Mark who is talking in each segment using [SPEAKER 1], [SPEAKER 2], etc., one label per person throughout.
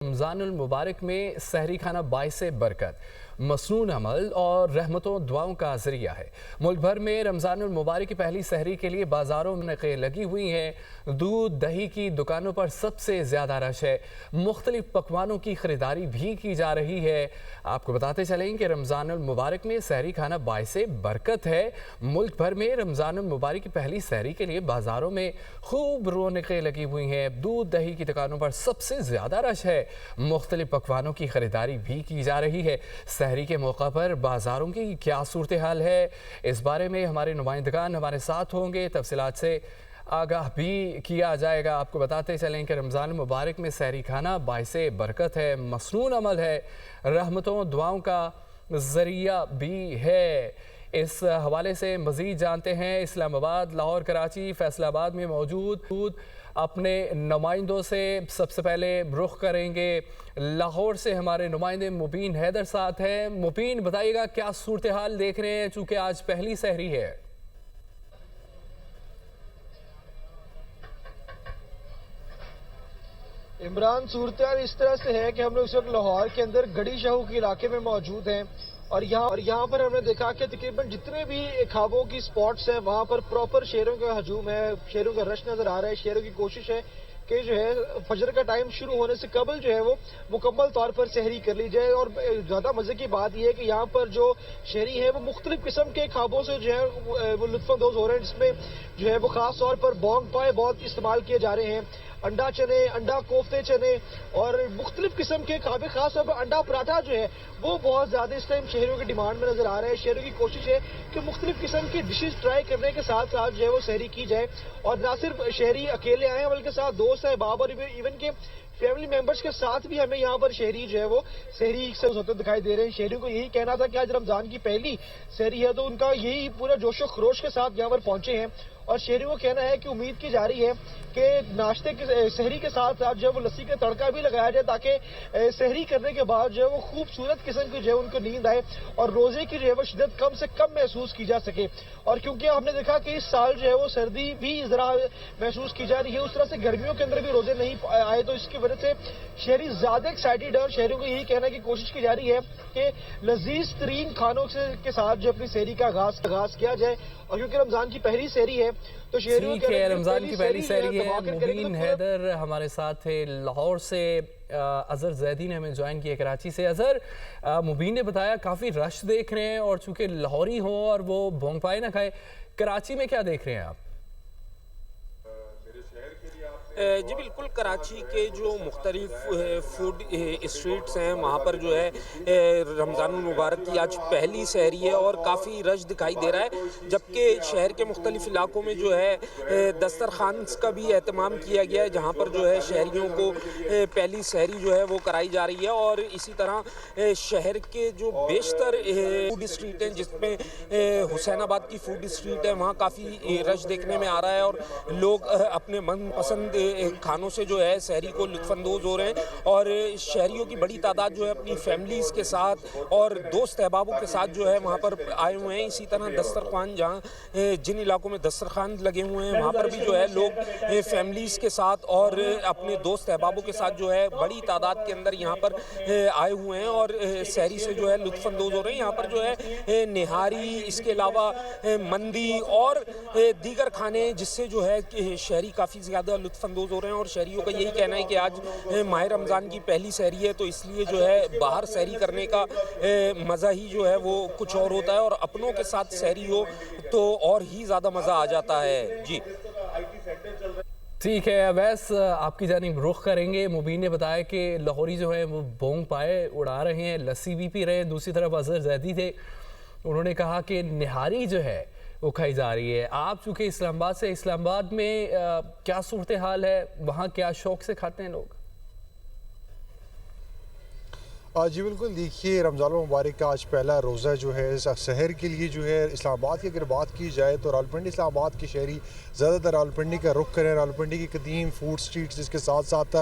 [SPEAKER 1] रमज़ानुल मुबारक में सहरी खाना बाइसे बरकत, मसनून अमल और रहमतों दुआओं का ज़रिया है। मुल्क भर में रमज़ानुल मुबारक की पहली सहरी के लिए बाज़ारों में रौनकें लगी हुई हैं। दूध दही की दुकानों पर सबसे ज़्यादा रश है। मुख्तलिफ पकवानों की ख़रीदारी भी की जा रही है। आपको बताते चलें कि रमज़ानुल मुबारक में सहरी खाना बाइसे बरकत है। मुल्क भर में रमज़ानुल मुबारक की पहली सहरी के लिए बाज़ारों में खूब रौनकें लगी हुई हैं। दूध दही की दुकानों पर सबसे ज़्यादा रश है। मुख्तलिफ पकवानों की खरीदारी भी की जा रही है। सहरी के मौका पर बाजारों की क्या सूरत हाल है, इस बारे में हमारे नुमाइंदगान हमारे साथ होंगे। तफसीलात से आगाह भी किया जाएगा। आपको बताते चलें कि रमज़ान मुबारक में सहरी खाना बाइसे बरकत है, मसनून अमल है, रहमतों दुआओं का ज़रिया भी है। इस हवाले से मज़ीद जानते हैं इस्लामाबाद, लाहौर, कराची, फैसलाबाद में मौजूद अपने नुमाइंदों से। सबसे पहले रुख करेंगे लाहौर से, हमारे नुमाइंदे मुबीन हैदर साथ हैं। मुबीन, बताइएगा क्या सूरत हाल देख रहे हैं, चूँकि आज पहली सहरी है।
[SPEAKER 2] इमरान, सूरत इस तरह से है कि हम लोग इस वक्त लाहौर के अंदर गड़ी शाहू के इलाके में मौजूद हैं और यहाँ पर हमने देखा कि तकरीबन जितने भी ख्वाबों की स्पॉट्स हैं वहाँ पर प्रॉपर शेरों का हजूम है, शेरों का रश नजर आ रहा है। शेरों की कोशिश है कि जो है फजर का टाइम शुरू होने से कबल जो है वो मुकम्मल तौर पर सहरी कर ली जाए। और ज़्यादा मजे की बात यह है कि यहाँ पर जो शहरी है वो मुख्तलिफ किस्म के ख्वाबों से जो है वो लुत्फानंदोज हो रहे हैं, जिसमें जो है वो खास तौर पर बोंग पाए बहुत इस्तेमाल किए जा रहे हैं। अंडा चने, अंडा कोफ्ते चने और मुख्तलिफ किस्म के खाबे, खास तौर पर अंडा पराठा जो है वो बहुत ज्यादा इस टाइम शहरों की डिमांड में नजर आ रहा है। शहरों की कोशिश है कि मुख्तलिफ किस्म की डिशेज ट्राई करने के साथ साथ जो है वो सहरी की जाए। और ना सिर्फ शहरी अकेले आए हैं बल्कि साथ दोस्त है, बाब और इवन के फैमिली मेंबर्स के साथ भी हमें यहाँ पर शहरी जो है वो सहरी से होते दिखाई दे रहे हैं। शहरियों को यही कहना था कि आज रमजान की पहली सहरी है, तो उनका यही पूरा जोशो खरोश के साथ यहाँ पर पहुंचे हैं। और शहरियों को कहना है कि उम्मीद की जा रही है कि नाश्ते के सहरी के साथ साथ जो है वो लस्सी का तड़का भी लगाया जाए, ताकि सहरी करने के बाद जो है वो खूबसूरत किस्म की जो है उनको नींद आए और रोजे की जो है वो शिद्दत कम से कम महसूस की जा सके। और क्योंकि हमने देखा कि इस साल जो है वो सर्दी भी जरा महसूस की जा रही है, उस तरह से गर्मियों के अंदर भी रोजे नहीं आए, तो इसकी वजह से शहरी ज्यादा एक्साइटेड है। और शहरियों को यही कहना की कोशिश की जा रही है कि लजीज तरीन खानों के साथ जो अपनी सहरी का आगाज किया जाए। और क्योंकि रमजान की पहली सहरी है तो शहरियों
[SPEAKER 1] के रमजान की पहली सहरी है। मुबीन हैदर हमारे साथ थे लाहौर से। अजहर जैदी ने हमें ज्वाइन किया कराची से। अजहर, मुबीन ने बताया काफ़ी रश देख रहे हैं और चूंकि लाहौरी हो और वो भोंग पाए ना खाए, कराची में क्या देख रहे हैं आप?
[SPEAKER 3] जी बिल्कुल, कराची के जो मुख्तलिफ फूड स्ट्रीट्स हैं वहाँ पर जो है रमज़ानुल मुबारक की आज पहली सहरी है और काफ़ी रश दिखाई दे रहा है। जबकि शहर के मुख्तलिफ इलाकों में जो है दस्तरखान का भी एहतमाम किया गया है, जहाँ पर जो है शहरियों को पहली सहरी जो है वो कराई जा रही है। और इसी तरह शहर के जो बेशतर फूड स्ट्रीट हैं, जिसमें हुसैनाबाद की फूड स्ट्रीट है, वहाँ काफ़ी रश देखने में आ रहा है और लोग अपने मनपसंद खानों से जो है सहरी को लुत्फानंदोज हो रहे हैं। और शहरियों की बड़ी तादाद जो है अपनी फैमिलीज़ के साथ और दोस्त अहबाबों के साथ जो है वहाँ पर आए हुए हैं। इसी तरह दस्तरखान, जहाँ जिन इलाकों में दस्तरखान लगे हुए हैं वहाँ पर भी जो है लोग फैमिलीज़ के साथ और अपने दोस्त अहबाबों के साथ जो है बड़ी तादाद के अंदर यहाँ पर आए हुए हैं और सहरी से जो है लुत्फानंदोज हो रहे हैं। यहाँ पर जो है निहारी, इसके अलावा मंदी और दीगर खाने, जिससे जो है शहरी काफ़ी ज़्यादा लुत्फानंदोज हो रहे हैं। और शहरियों का यही कहना है कि आज माह रमज़ान की पहली सहरी है, तो इसलिए जो है बाहर सहरी करने का मज़ा ही जो है वो कुछ और होता है और अपनों के साथ सहरी हो तो और ही ज़्यादा मज़ा आ जाता है। जी
[SPEAKER 1] ठीक है, अवैस आपकी जानिब रुख करेंगे। मुबीन ने बताया कि लाहौरी जो है वो बोंग पाए उड़ा रहे हैं, लस्सी भी पी रहे हैं। दूसरी तरफ अजहर जैदी थे, उन्होंने कहा कि निहारी जो है वो खाई जा रही है। आप चूँकि इस्लामाबाद से, इस्लामाबाद में क्या सूरत हाल है, वहाँ क्या शौक से खाते हैं लोग?
[SPEAKER 4] जी बिल्कुल, देखिए रमज़ान मुबारक का आज पहला रोज़ा जो है शहर के लिए जो है इस्लामाबाद की अगर बात की जाए तो रावलपिंडी इस्लामाबाद के शहरी ज़्यादातर रावलपिंडी का रुख करें। रावलपिंडी की कदीम फूड स्ट्रीट जिसके साथ साथ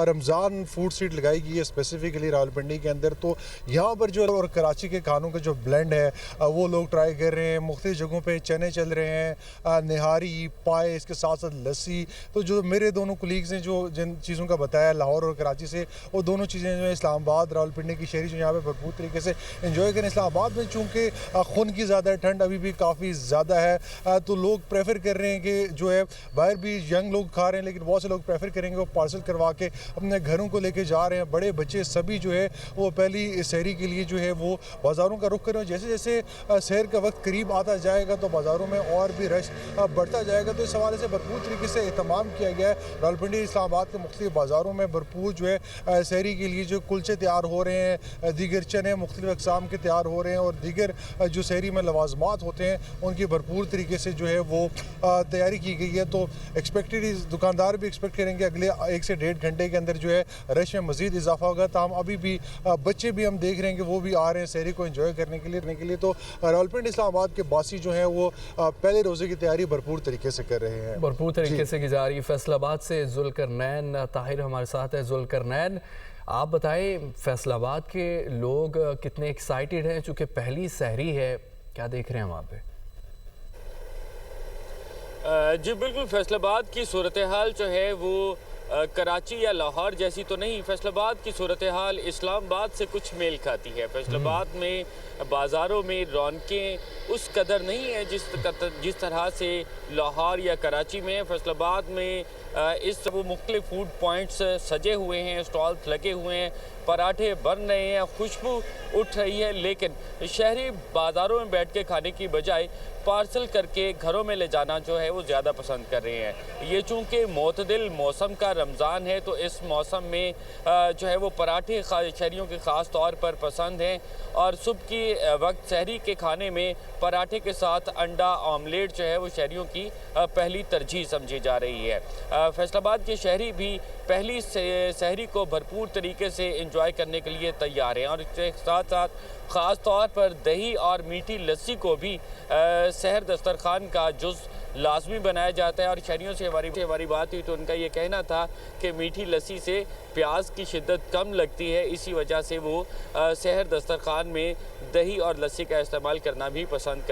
[SPEAKER 4] रमज़ान फूड स्ट्रीट लगाई गई है स्पेसिफ़िकली रावलपिंडी के अंदर। तो यहाँ पर जो और कराची के खानों का जो ब्लेंड है वो लोग ट्राई कर रहे हैं। मुख्तलिफ जगहों पर चने चल रहे हैं, निहारी पाए, इसके साथ साथ लस्सी। तो जो मेरे दोनों कुलीग्स हैं जो जिन चीज़ों का बताया लाहौर और कराची से, वो दोनों चीज़ें जो है इस्लामाबाद रावलपिंडी की शहरी जो यहाँ पे भरपूर तरीके से एंजॉय करें। इस्लामाबाद में चूँकि खून की ज़्यादा ठंड अभी भी काफ़ी ज़्यादा है तो लोग प्रेफर कर रहे हैं कि जो है बाहर भी यंग लोग खा रहे हैं, लेकिन बहुत से लोग प्रेफर करेंगे वो पार्सल करवा के अपने घरों को लेके जा रहे हैं। बड़े बच्चे सभी जो है वो पहली सहरी के लिए जो है वो बाज़ारों का रुख कर रहे हैं। जैसे जैसे सहर का वक्त करीब आता जाएगा तो बाज़ारों में और भी रश बढ़ता जाएगा। तो इस हवाले से भरपूर तरीके से एहतमाम किया गया है। रावलपिंडी इस्लामाबाद के मुख्तलिफ बाज़ारों में भरपूर जो है सहरी के लिए जो कुलचे तैयार हो रहे हैं, दीगर चने मुख्तलिफ अक़साम के तैयार हो रहे हैं और दीगर जो सहरी में लवाजमात होते हैं उनकी भरपूर तरीके से जो है वो तैयारी की गई है। तो एक्सपेक्टेड दुकानदार भी एक्सपेक्ट करेंगे अगले 1 से 1.5 घंटे के अंदर जो है रश में मज़ीद इजाफा होगा। तो हम अभी भी बच्चे भी हम देख रहे हैं कि वो भी आ रहे हैं सहरी को एंजॉय करने के लिए। तो रावलपिंडी इस्लामाबाद के बासी जो हैं वो पहले रोज़े की तैयारी भरपूर तरीके से कर रहे हैं,
[SPEAKER 1] भरपूर तरीके से की जा रही है। फैसलाबाद से जुल्करनैन ताहिर हमारे साथ है। जुल्करनैन, आप बताएं फैसलाबाद के लोग कितने एक्साइटेड हैं चूँकि पहली सहरी है, क्या देख रहे हैं वहाँ पे?
[SPEAKER 5] जी बिल्कुल, फैसलाबाद की सूरत हाल जो है वो कराची या लाहौर जैसी तो नहीं। फैसलाबाद की सूरत हाल इस्लामाबाद से कुछ मेल खाती है। फैसलाबाद में बाज़ारों में रौनकें उस कदर नहीं है जिस तरह से लाहौर या कराची में है। फैसलाबाद में इस वो मुख्तलिफ फूड पॉइंट्स सजे हुए हैं, स्टॉल्स लगे हुए हैं, पराठे बन रहे हैं, खुशबू उठ रही है। लेकिन शहरी बाज़ारों में बैठ के खाने की बजाय पार्सल करके घरों में ले जाना जो है वो ज़्यादा पसंद कर रहे हैं। ये चूँकि मोतदिल मौसम का रमज़ान है तो इस मौसम में जो है वो पराठे शहरियों के ख़ास तौर पर पसंद हैं और सुबह की वक्त सहरी के खाने में पराठे के साथ अंडा ऑमलेट जो है वो शहरियों की पहली तरजीह समझी जा रही है। फैसलाबाद के शहरी भी पहली सहरी को भरपूर तरीके से एंजॉय करने के लिए तैयार हैं और इसके साथ साथ ख़ास तौर पर दही और मीठी लस्सी को भी सहर दस्तरखान का जुज़ लाजमी बनाया जाता है। और शहरियों से हमारी बात हुई तो उनका ये कहना था कि मीठी लस्सी से प्याज की शिद्दत कम लगती है, इसी वजह से वो सहर दस्तरखान में दही और लस्सी का इस्तेमाल करना भी पसंद करते